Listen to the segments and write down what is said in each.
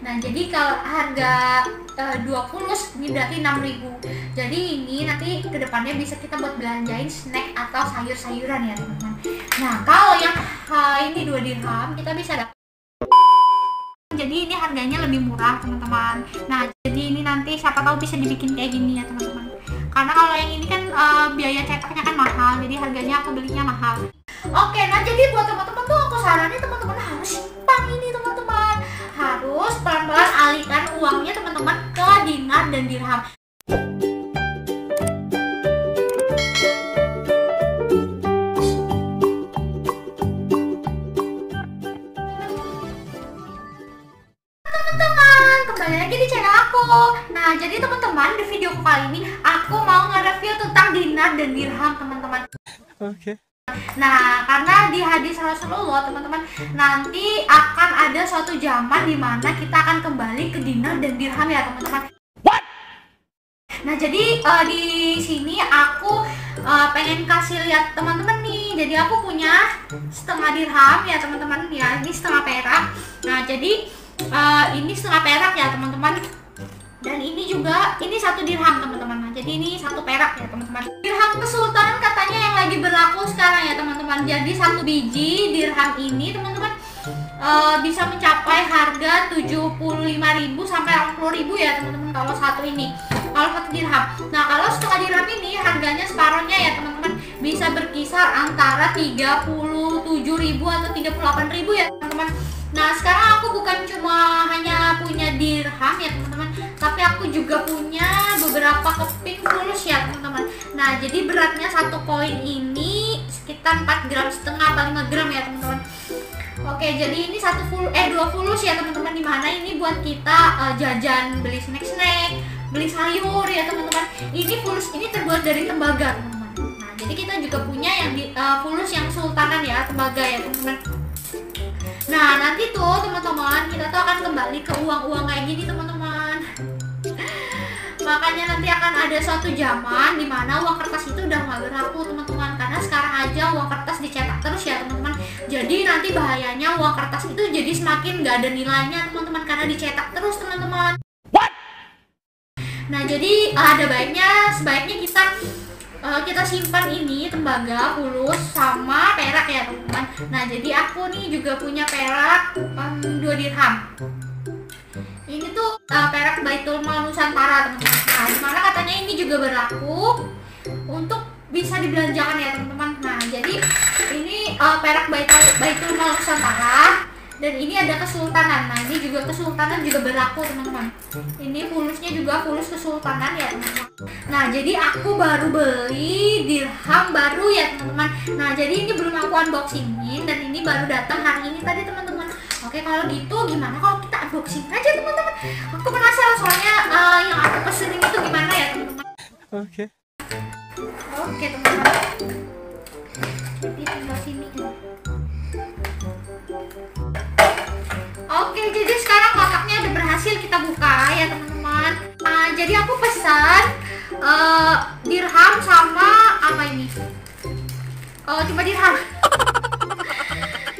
Nah jadi kalau harga 2 fulus ini berarti 6.000. Jadi ini nanti kedepannya bisa kita buat belanjain snack atau sayur-sayuran ya teman-teman. Nah kalau yang ini 2 dirham kita bisa dapat, jadi ini harganya lebih murah teman-teman. Nah jadi ini nanti siapa tahu bisa dibikin kayak gini ya teman-teman, karena kalau yang ini kan biaya cetaknya kan mahal, jadi harganya aku belinya mahal. Oke, nah jadi buat teman-teman tuh aku saranin teman-teman harus simpan ini teman-teman, harus pelan-pelan alihkan uangnya teman-teman ke dinar dan dirham. Kembali lagi di channel aku. Nah jadi teman-teman, di video kali ini aku mau nge-review tentang dinar dan dirham teman-teman. Oke. Nah karena di hadis Rasulullah teman-teman, nanti akan ada suatu zaman di mana kita akan kembali ke dinar dan dirham ya teman-teman. Nah jadi di sini aku pengen kasih lihat teman-teman nih. Jadi aku punya setengah dirham ya teman-teman ya, ini setengah perak. Nah jadi ini setengah perak ya teman-teman, dan ini juga ini 1 dirham teman-teman. Nah jadi ini 1 perak ya teman-teman. Dirham kesultanan katanya yang lagi berlaku sekarang ya teman-teman. Jadi 1 biji dirham ini teman-teman bisa mencapai harga 75.000 sampai 80.000 ya teman-teman kalau satu ini, kalau 1 dirham. Nah kalau setengah dirham ini harganya separohnya ya teman-teman, bisa berkisar antara 37.000 atau 38.000 ya teman-teman. Nah sekarang aku bukan cuma hanya punya dirham ya teman-teman, tapi aku juga punya beberapa keping fulus ya teman-teman. Nah jadi beratnya 1 koin ini sekitar 4,5 gram atau 5 gram ya teman-teman. Oke, jadi ini 2 fulus ya teman-teman, dimana ini buat kita jajan, beli snack-snack, beli sayur ya teman-teman. Ini fulus ini terbuat dari tembaga teman-teman. Nah jadi kita juga punya yang fulus yang sultanan ya, tembaga ya teman-teman. Nah nanti tuh teman-teman kita tuh akan kembali ke uang-uang kayak gini teman-teman. Makanya nanti akan ada suatu zaman dimana uang kertas itu udah nggak berlaku teman-teman, karena sekarang aja uang kertas dicetak terus ya teman-teman. Jadi nanti bahayanya uang kertas itu jadi semakin nggak ada nilainya teman-teman, karena dicetak terus teman-teman. Nah jadi ada sebaiknya kita simpan ini tembaga, fulus, sama perak ya teman-teman. Nah jadi aku nih juga punya perak 2 dirham. Ini tuh perak Baitul Mal Nusantara teman-teman. Nah dimana katanya ini juga berlaku untuk bisa dibelanjakan ya teman-teman. Nah jadi ini perak Baitul Mal Nusantara, dan ini ada kesultanan. Nah ini juga kesultanan juga berlaku teman-teman. Ini fulusnya juga fulus kesultanan ya teman-teman. Nah jadi aku baru beli dirham baru ya teman-teman. Nah jadi ini belum aku unboxingin, dan ini baru datang hari ini tadi teman-teman. Oke kalau gitu gimana kalau kita unboxing aja teman-teman? Aku penasaran soalnya yang aku pesenin itu gimana ya teman-teman. Oke. Oke teman-teman, jadi tinggal sini. Oke, jadi sekarang kotaknya udah berhasil kita buka ya teman-teman. Jadi aku pesan dirham sama apa ini? Cuma dirham.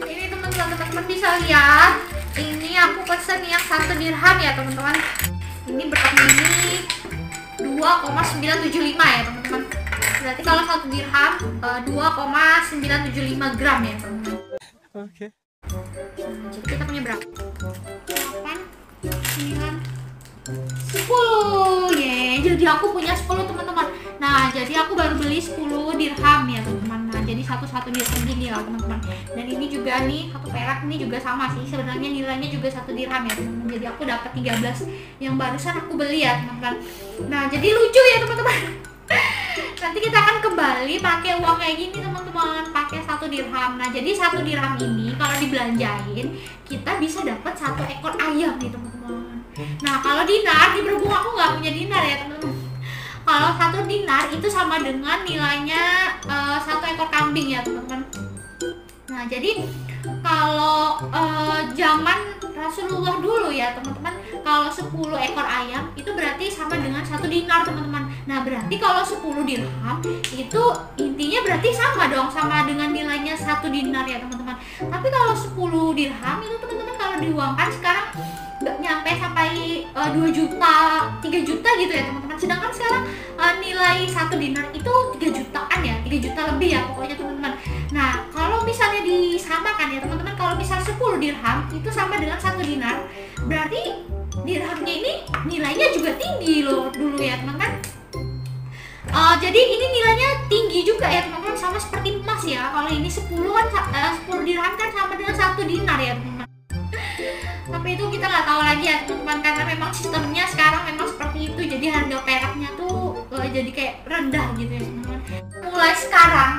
Ini teman-teman bisa lihat. Ini aku pesan yang 1 dirham ya teman-teman. Ini beratnya ini 2,975 ya teman-teman. Berarti kalau 1 dirham 2,975 gram ya teman-teman. Oke. Jadi kita punya berapa? 8, 9, 10 ya. Jadi aku punya 10 teman-teman. Nah jadi aku baru beli 10 dirham ya teman-teman. Nah jadi satu dirham gini lah teman-teman. Dan ini juga nih 1 perak ini juga sama sih, sebenarnya nilainya juga 1 dirham ya teman-teman. Jadi aku dapat 13 yang barusan aku beli ya teman-teman. Nah jadi lucu ya teman-teman. Nanti kita akan kembali pakai uang kayak gini teman-teman, pakai 1 dirham. Nah jadi 1 dirham ini kalau dibelanjain kita bisa dapat 1 ekor ayam nih teman-teman. Nah kalau dinar, di berhubung aku nggak punya dinar ya teman-teman, kalau 1 dinar itu sama dengan nilainya 1 ekor kambing ya teman-teman. Nah jadi kalau zaman Rasulullah dulu ya teman-teman, kalau 10 ekor ayam itu berarti sama dengan 1 dinar teman-teman. Nah berarti kalau 10 dirham itu intinya berarti sama dong, sama dengan nilainya 1 dinar ya teman-teman. Tapi kalau 10 dirham itu teman-teman kalau diuangkan sekarang nggak nyampe 2 juta, 3 juta gitu ya teman-teman. Sedangkan sekarang nilai 1 dinar itu 3 jutaan ya, 3 juta lebih ya pokoknya teman-teman. Nah kalau misalnya disamakan ya teman-teman, kalau misal 10 dirham itu sama dengan 1 dinar, berarti dirhamnya ini nilainya juga tinggi loh dulu ya teman-teman. Jadi ini nilainya tinggi juga ya teman-teman, sama seperti emas ya. Kalau ini 10 kan 10 dirham kan sama dengan 1 dinar ya teman-teman. Tapi itu kita nggak tahu lagi ya teman-teman, karena memang sistemnya sekarang memang seperti itu. Jadi harga peraknya tuh jadi kayak rendah gitu ya teman-teman. Mulai sekarang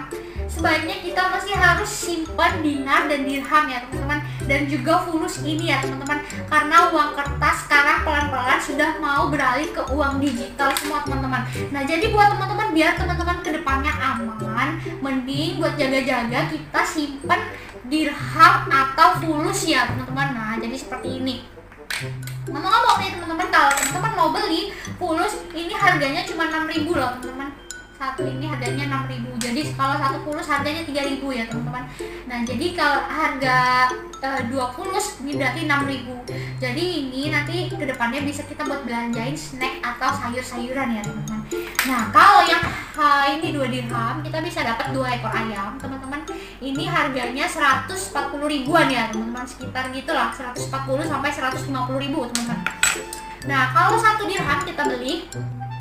sebaiknya kita masih harus simpan dinar dan dirham ya teman-teman, dan juga fulus ini ya teman-teman, karena uang kertas sekarang pelan-pelan sudah mau beralih ke uang digital semua teman-teman. Nah jadi buat teman-teman, biar teman-teman kedepannya aman, mending buat jaga-jaga kita simpan dirham atau fulus ya teman-teman. Nah jadi seperti ini. Ngomong-ngomong nih teman-teman, kalau teman-teman mau beli fulus ini harganya cuma 6.000 loh teman-teman. Satu ini harganya 6.000, jadi kalau satu fulus harganya 3.000 ya teman-teman. Nah jadi kalau harga 2 fulus ini berarti 6.000. Jadi ini nanti kedepannya bisa kita buat belanjain snack atau sayur-sayuran ya teman-teman. Nah kalau yang ini 2 dirham kita bisa dapat 2 ekor ayam teman-teman. Ini harganya 140 ribuan ya teman-teman, sekitar gitulah 140 sampai 150 ribu teman-teman. Nah kalau 1 dirham kita beli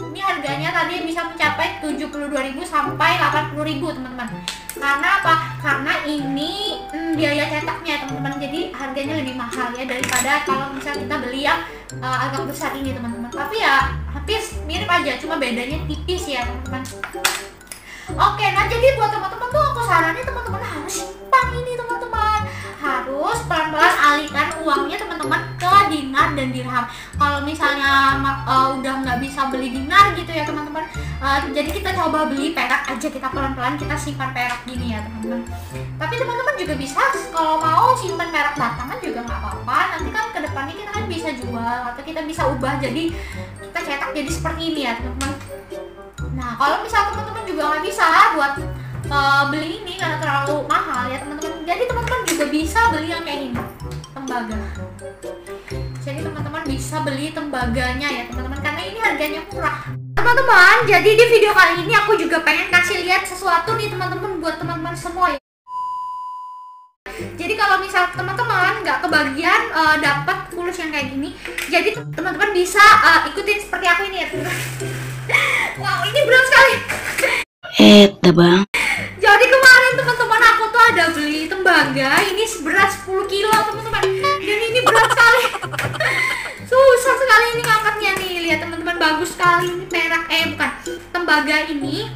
ini harganya tadi bisa mencapai 72.000 sampai 80.000 teman-teman. Karena apa? Karena ini biaya cetaknya teman-teman, jadi harganya lebih mahal ya daripada kalau misalnya kita beli yang agak besar ini teman-teman. Tapi ya hampir mirip aja, cuma bedanya tipis ya teman-teman. Oke, nah jadi buat teman-teman tuh aku saranin teman-teman harus simpan ini teman-teman, harus pelan-pelan alihkan uangnya teman-teman ke dinar dan dirham. Kalau misalnya udah nggak bisa beli dinar gitu ya teman-teman, jadi kita coba beli perak aja, kita pelan-pelan kita simpan perak gini ya teman-teman. Tapi teman-teman juga bisa kalau mau simpan perak batangan juga nggak apa-apa, nanti kan kedepannya kita kan bisa jual atau kita bisa ubah jadi kita cetak jadi seperti ini ya teman-teman. Nah kalau misal teman-teman juga nggak bisa buat beli ini karena terlalu mahal ya teman-teman, jadi teman-teman juga bisa beli yang kayak ini, tembaga. Jadi teman-teman bisa beli tembaganya ya teman-teman, karena ini harganya murah teman-teman. Jadi di video kali ini aku juga pengen kasih lihat sesuatu nih teman-teman buat teman-teman semua ya. Jadi kalau misal teman-teman nggak kebagian dapat fulus yang kayak gini, jadi teman-teman bisa ikutin seperti aku ini ya teman-teman. Wow ini berat sekali. Bang. Jadi kemarin teman-teman aku tuh ada beli tembaga, ini seberat 10 kilo teman-teman, dan ini berat sekali. Susah sekali ini ngangkatnya nih, lihat teman-teman, bagus sekali ini perak, bukan, tembaga ini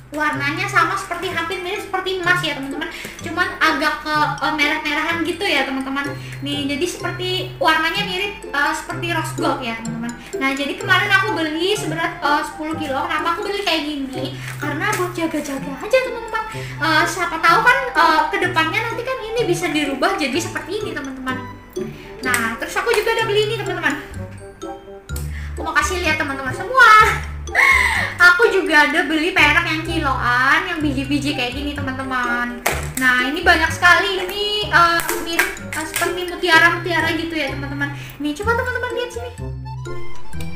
warnanya sama seperti, hampir mirip seperti emas ya teman-teman, cuman agak ke merah-merahan gitu ya teman-teman. Nih jadi seperti warnanya mirip seperti rose gold ya teman-teman. Nah jadi kemarin aku beli seberat 10 kilo. Kenapa aku beli kayak gini? Karena buat jaga-jaga aja teman-teman. Siapa tahu kan kedepannya nanti kan ini bisa dirubah jadi seperti ini teman-teman. Nah terus aku juga ada beli ini teman-teman. Aku mau kasih lihat teman-teman semua. Aku juga ada beli perak yang kiloan, yang biji-biji kayak gini teman-teman. Nah ini banyak sekali, ini mirip seperti mutiara-mutiara gitu ya teman-teman. Nih coba teman-teman lihat sini.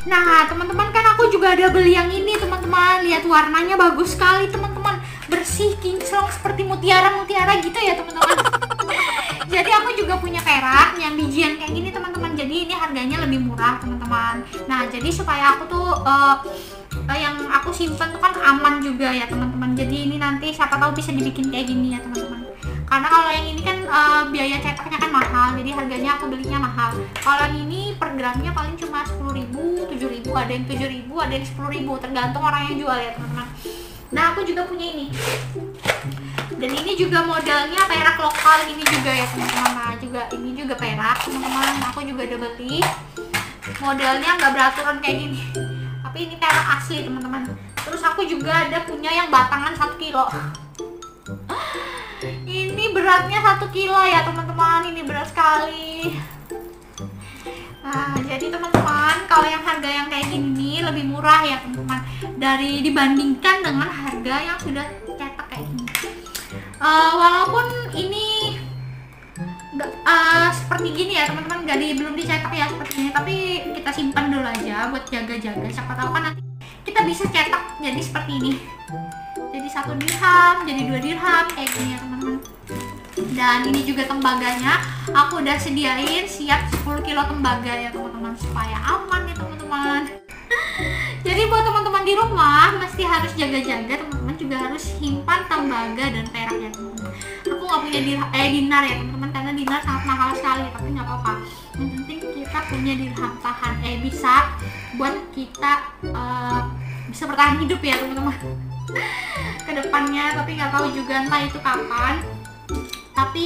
Nah teman-teman kan aku juga ada beli yang ini teman-teman. Lihat warnanya bagus sekali teman-teman, bersih kinclong seperti mutiara-mutiara gitu ya teman-teman. Jadi aku juga punya perak yang bijian kayak gini teman-teman. Jadi ini harganya lebih murah teman-teman. Nah jadi supaya aku tuh yang aku simpan tuh kan aman juga ya teman-teman. Jadi ini nanti siapa tahu bisa dibikin kayak gini ya teman-teman. Karena kalau yang ini kan biaya cetaknya kan mahal, jadi harganya aku belinya mahal. Kalau yang ini per gramnya paling cuma 10.000, 7.000, ada yang 7.000, ada yang 10.000, tergantung orang yang jual ya teman-teman. Nah aku juga punya ini, dan ini juga modelnya perak lokal ini juga ya teman-teman. Nah juga ini juga perak teman-teman, aku juga ada beli. Modelnya nggak beraturan kayak gini, tapi ini perak asli teman-teman. Terus aku juga ada punya yang batangan 1 kilo. Ini beratnya 1 kilo ya teman-teman, ini berat sekali. Nah jadi teman-teman, kalau yang harga yang kayak gini lebih murah ya teman-teman, dari dibandingkan dengan harga yang sudah cetak kayak gini. Walaupun ini seperti gini ya teman-teman, belum dicetak ya seperti ini, tapi kita simpan aja buat jaga-jaga, siapa tahu kan nanti kita bisa cetak jadi seperti ini, jadi 1 dirham, jadi 2 dirham kayak gini ya teman-teman. Dan ini juga tembaganya aku udah sediain siap 10 kilo tembaga ya teman-teman, supaya aman ya teman-teman. Jadi buat teman-teman di rumah mesti harus jaga-jaga, teman-teman juga harus simpan tembaga dan perak ya teman-teman. Aku nggak punya dinar ya teman-teman, karena dinar sangat mahal sekali, tapi nggak apa-apa, yang penting kita punya dirham tahan, bisa buat kita bisa bertahan hidup ya teman-teman ke depannya, tapi nggak tahu juga entah itu kapan. Tapi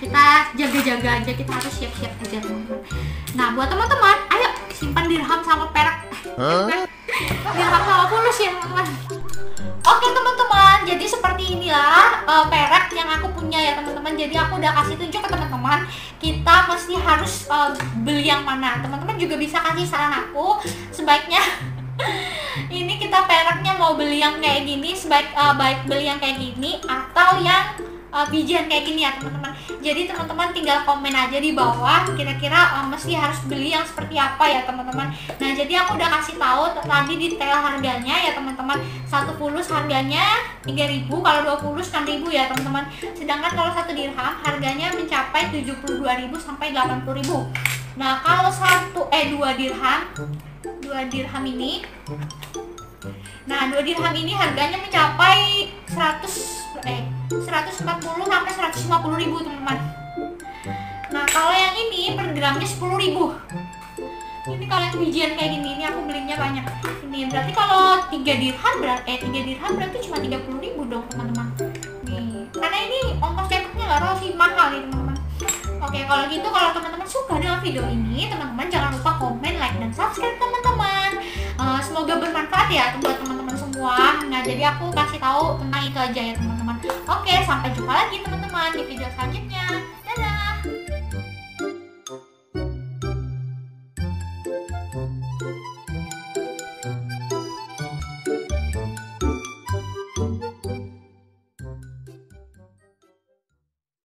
kita jaga-jaga aja, kita harus siap-siap aja teman-teman. Nah buat teman-teman, ayo simpan dirham sama perak, dirham sama fulus ya teman-teman. Oke teman-teman, jadi seperti inilah perak yang aku punya ya teman-teman. Jadi aku udah kasih tunjuk ke teman-teman, kita mesti harus beli yang mana. Teman-teman juga bisa kasih saran aku, sebaiknya ini kita peraknya mau beli yang kayak gini, baik beli yang kayak gini atau yang bijian kayak gini ya teman-teman. Jadi teman-teman tinggal komen aja di bawah kira-kira mesti harus beli yang seperti apa ya teman-teman. Nah jadi aku udah kasih tahu tadi detail harganya ya teman-teman. 1 fulus harganya 3.000, kalau 2 fulus 6.000 ya teman-teman. Sedangkan kalau 1 dirham harganya mencapai 72.000 sampai 80.000. Nah kalau 2 dirham ini, nah 2 dirham ini harganya mencapai 140 sampai 150.000 teman-teman. Nah kalau yang ini per gramnya 10.000. Ini kalau yang bijian kayak gini, ini aku belinya banyak. Ini berarti kalau 3 dirham berarti cuma 30.000 dong teman-teman. Nih, karena ini ongkos cetaknya nggak tahu sih, mahal nih teman-teman. Oke, kalau gitu kalau teman-teman suka dengan video ini, teman-teman jangan lupa komen, like, dan subscribe teman-teman. Semoga bermanfaat ya buat teman-teman semua. Nah, jadi aku kasih tahu tentang itu aja ya teman-teman. Oke, sampai jumpa lagi teman-teman di video selanjutnya.